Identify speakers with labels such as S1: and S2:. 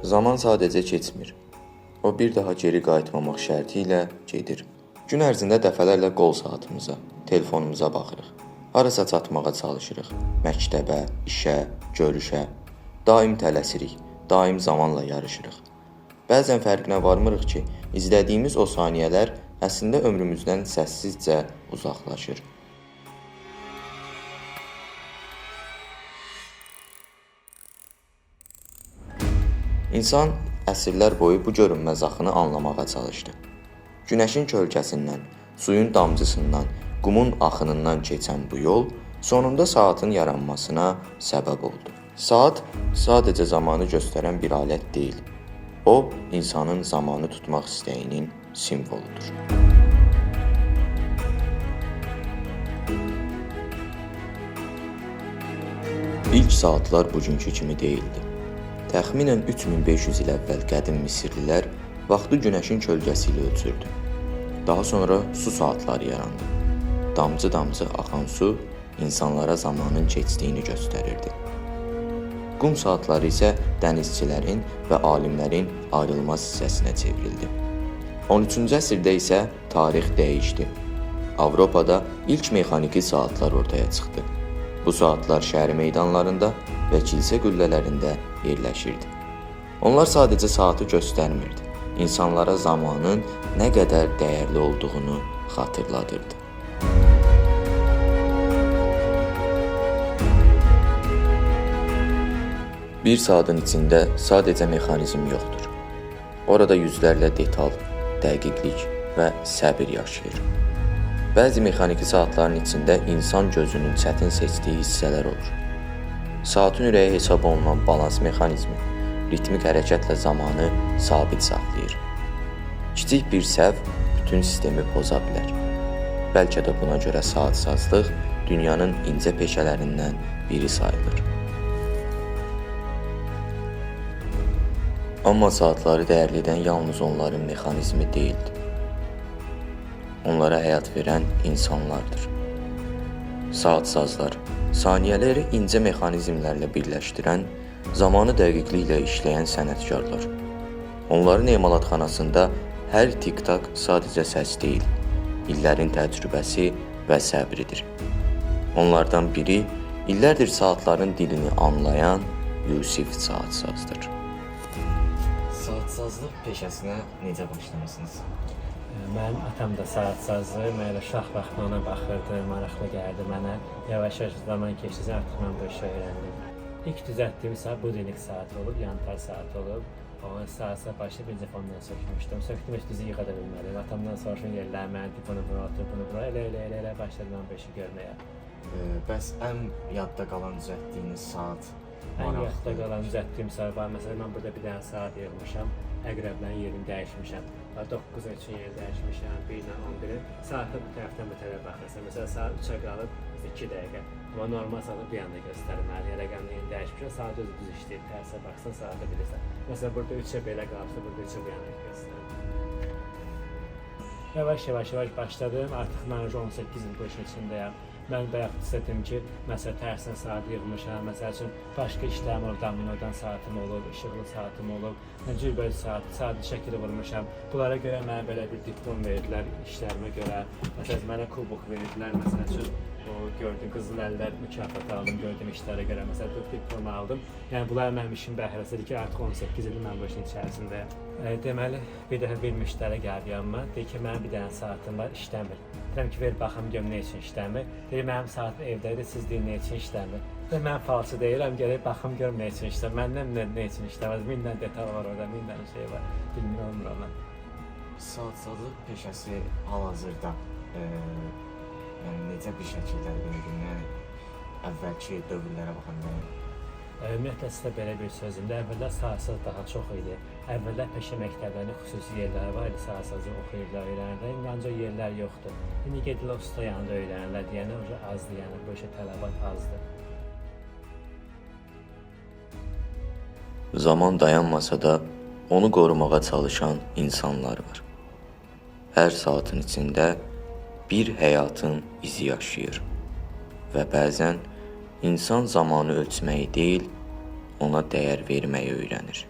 S1: Zaman sadəcə keçmir. O bir daha geri qayıtmamaq şərti ilə gedir. Gün ərzində dəfələrlə qol saatımıza, telefonumuza baxırıq. Harasa çatmağa çalışırıq. Məktəbə, işə, görüşə. Daim tələsirik, daim zamanla yarışırıq. Bəzən fərqinə varmırıq ki, izlədiyimiz o saniyələr əslində ömrümüzdən səssizcə uzaqlaşır. İnsan əsrlər boyu bu görünməz axını anlamağa çalışdı. Günəşin kölgəsindən, suyun damcısından, qumun axınından keçən bu yol sonunda saatın yaranmasına səbəb oldu. Saat sadəcə zamanı göstərən bir alət deyil. O, insanın zamanı tutmaq istəyinin simvoludur. İlk saatlar bugünkü kimi değildi. Təxminən 3500 il əvvəl qədim Misirlilər vaxtı günəşin kölgəsi ilə ölçürdü. Daha sonra su saatları yarandı. Damcı-damcı axan su insanlara zamanın keçdiyini göstərirdi. Qum saatları isə dənizçilərin və alimlərin ayrılmaz hissəsinə çevrildi. 13-cü əsrdə isə tarix dəyişdi. Avropada ilk mexaniki saatlar ortaya çıxdı. Bu saatlar şəhər meydanlarında və kilsə qüllələrində yerləşirdi. Onlar sadəcə saatı göstərmirdi, insanlara zamanın nə qədər dəyərli olduğunu xatırladırdı. Bir saatın içində sadəcə mexanizm yoxdur. Orada yüzlərlə detal, dəqiqlik və səbir yaşayır. Bəzi mexaniki saatların içində insan gözünün çətin seçdiyi hissələr olur. Saatın ürəyi hesab olunan balans mexanizmi ritmik hərəkətlə zamanı sabit saxlayır. Kiçik bir səhv bütün sistemi poza bilər. Bəlkə də buna görə saatsazlıq dünyanın incə peşələrindən biri sayılır. Amma saatları dəyərli edən yalnız onların mexanizmi deyildi. Onlara həyat verən insanlardır. Saatsazlar, saniyələri incə mexanizmlərlə birləşdirən, zamanı dəqiqliklə işləyən sənətkarlar. Onların emalatxanasında hər tik-tak sadəcə səs deyil, illərin təcrübəsi və səbridir. Onlardan biri illərdir saatların dilini anlayan Yusif Saatsazdır.
S2: Saatsazlıq peşəsinə necə başlamışsınız?
S3: Mənim atam da saatsazdır, mən elə uşaq vaxtı ona baxırdı, maraqlı gəldi mənə. Yavaş-yavaş zaman keçdikcə artıq mən bu işi öyrəndim. İlk düzəltdiyim saat budilnik saat olub, yantar saat olub. Onun saatsa başlayıb birinci fondan sökmüşdüm. Söktüm, heç düzü yığa da bilmədim. Atamdan soruşum yerlər, mənə bunu bura otur, bunu bura. Elə başladım mən bu işi görməyə.
S2: Bəs ən yadda qalan düzəltdiyiniz saat?
S3: Ən yadda qalan düzəltdiyim saat var. Məsələn, mən burada bir dənə saat yığmışam. Əqrəblərin yerini dəyişmişəm. 9 üçün yeri dəyişmişəm, 1 ilə 11-i. Saatı bu tərəfdən bu tərəfə baxırsan. Məsələn, saat 3-ə qalıb 2 dəqiqə. Amma normal saatı bir anda göstərməli. Rəqəmli yerini dəyişmişəm, saat özü düz işləyir. Tərsə baxsan, saatı bilirsən. Məsələn, burada 3-ə belə qalırsa, burada 3-ə bu yana göstərir. Yavaş-yavaş başladım. Artıq mən 18 il bu işin içindəyəm. Mən bayaq dedim ki, məsələn, tərsən saat yığmışam, məsəl üçün başqa işlərim olub, dominodan saatım olub, işıqlı saatım olub, cürbəcür saat şəkili vurmuşam. Bunlara görə mənə belə bir diplom verdilər, işlərimə görə. Məsələn, mənə kubok verdilər, məsəl üçün, o gördüyüm qızıl əllər mükafat aldım, gördüyüm işlərə görə, məsələn, bu diplomu aldım. Yəni, bunlar mənim işin bəhrəsidir ki, artıq 18 ildir mən bu işin içərisindəyəm. Deməli, bir dəfə bir müştəri gəldi yanıma, deyir ki, mənim bir dənə saatım var, işləmir. Deyirəm ki, ver baxım görüm nə üçün işləmir. Deyir, mənim saatım evdədir, siz deyin nə üçün işləmir. Deyir, mən falçı deyirəm, gələk baxım görüm nə üçün işləmir. Məndən nə üçün işləmir, 1000 dənə detal var orada, 1000 dənə şey var, bilmirəm ona.
S2: Saatsazlıq peşəsi hal-hazırda necə bir şəkildə verildi? Yəni, əvvəlki dövrlərə baxanda.
S3: Ümumiyyətlə sizə belə bir sözümdə, əvvəllər saatsaz daha çox idi. Əvvəllər peşə məktəblərinin xüsusi yerləri var idi, saatsazı oxuyurlar, öyrənirlər. İndi ancaq yerlər yoxdur. İndi gedirlər usta yanında öyrənirlər, deyənə azdır, yəni bu işə tələbat azdır.
S1: Zaman dayanmasa da onu qorumağa çalışan insanlar var. Hər saatın içində bir həyatın izi yaşayır və bəzən insan zamanı ölçməyi deyil, ona dəyər verməyi öyrənir.